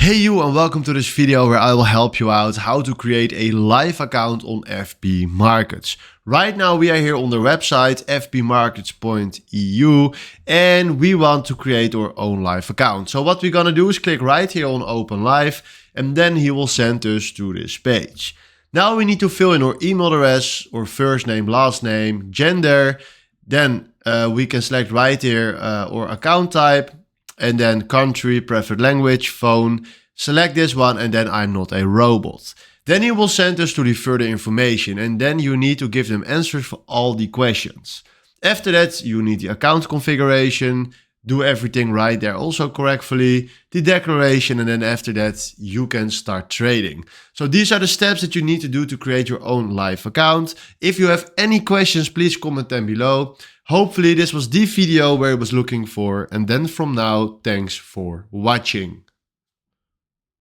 Hey you, and welcome to this video where I will help you out how to create a live account on FB Markets. Right now we are here on the website fbmarkets.eu and we want to create our own live account. So what we're gonna do is click right here on open live and then he will send us to this page. Now we need to fill in our email address, or first name, last name, gender. Then we can select right here our account type. And then country, preferred language, phone, select this one and then I'm not a robot. Then he will send us to the further information and then you need to give them answers for all the questions. After that you need the account configuration, do everything right there also correctly, the declaration, and then after that you can start trading. So these are the steps that you need to do to create your own live account. If you have any questions, please comment them below. Hopefully this was the video where I was looking for, and then from now, thanks for watching.